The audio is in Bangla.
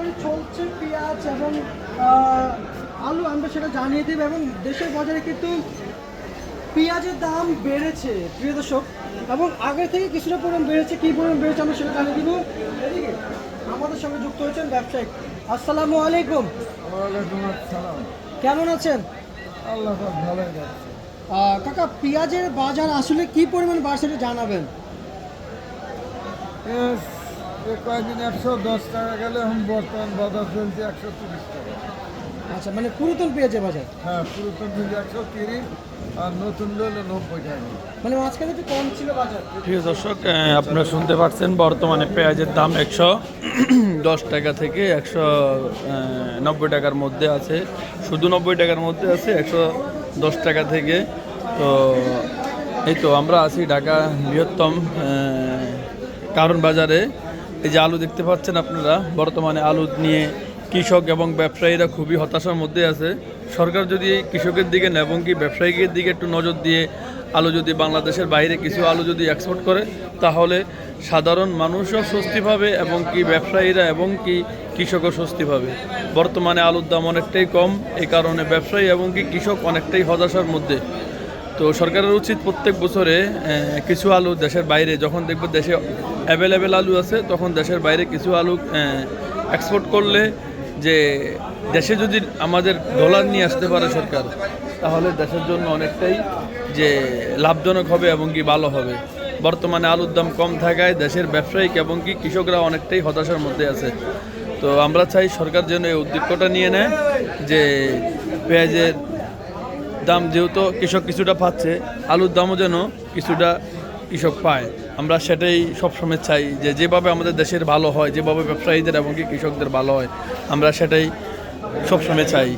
দরদারি চলছে পেঁয়াজ এবং আলু, আমরা সেটা জানিয়ে দেব। এবং দেশের বাজারে কিন্তু পেঁয়াজের দাম বেড়েছে প্রিয় দর্শক, এবং আগে থেকে কিছুটা পরিমাণ বেড়েছে। কী পরিমাণ বেড়েছে আমরা সেটা জানিয়ে দিব। এদিকে আমাদের সঙ্গে যুক্ত হয়েছেন ব্যবসায়িক। আসসালামু আলাইকুম। ওয়ালাইকুম আসসালাম। কেমন আছেন? আল্লাহ পাক ভালোই যাচ্ছে। কাকা, পেঁয়াজের বাজার আসলে কি পরিমাণ বাড়ছে সেটা জানাবেন। কয়েকদিন 110 টাকা গেলে এখন বর্তমান বাজার চলছে 130 টাকা। আচ্ছা, মানে পুরাতন পেঁয়াজের বাজার। হ্যাঁ, পুরাতন হচ্ছে 130 আর নতুন হলো 90 টাকা। মানে মাঝখানে একটু কম ছিল বাজার। প্রিয় দর্শক, আপনারা শুনতে পাচ্ছেন বর্তমানে পেঁয়াজের দাম 110 টাকা থেকে 190 টাকার মধ্যে আছে। শুধু 90 টাকার মধ্যে আছে 110 টাকা থেকে। তো এই তো আমরা আছি ঢাকা বৃহত্তম কারণ বাজারে। এই যে আলু দেখতে পাচ্ছেন আপনারা, বর্তমানে আলু নিয়ে কৃষক এবং ব্যবসায়ীরা খুবই হতাশার মধ্যে আছে। সরকার যদি কৃষকের দিকে এবং কি ব্যবসায়ীদের দিকে একটু নজর দিয়ে আলু যদি বাংলাদেশের বাইরে কিছু আলু যদি এক্সপোর্ট করে, তাহলে সাধারণ মানুষও স্বস্তি পাবে এবং কি ব্যবসায়ীরা এবং কি কৃষকও স্বস্তি পাবে। বর্তমানে আলুর দাম অনেকটাই কম, এই কারণে ব্যবসায়ী এবং কি কৃষক অনেকটাই হতাশার মধ্যে। তো সরকারের উচিত প্রত্যেক বছরে কিছু আলু দেশের বাইরে, যখন দেখবে দেশে অ্যাভেলেবেল আলু আছে, তখন দেশের বাইরে কিছু আলু এক্সপোর্ট করলে, যে দেশে যদি আমাদের ডলার নিয়ে আসতে পারে সরকার, তাহলে দেশের জন্য অনেকটাই যে লাভজনক হবে এবং কি ভালো হবে। বর্তমানে আলুর দাম কম থাকায় দেশের ব্যবসায়িক এবং কি কৃষকরা অনেকটাই হতাশার মধ্যে আছে। তো আমরা চাই সরকার যেন এই উদ্যোগটা নিয়ে নেয় যে পেঁয়াজের দাম যেহেতু কৃষক কিছুটা পাচ্ছে, আলুর দামও যেন কিছুটা কৃষক পায়। আমরা সেটাই সবসময় চাই যে যেভাবে আমাদের দেশের ভালো হয়, যেভাবে ব্যবসায়ীদের এবং কি কৃষকদের ভালো হয়, আমরা সেটাই সবসময় চাই।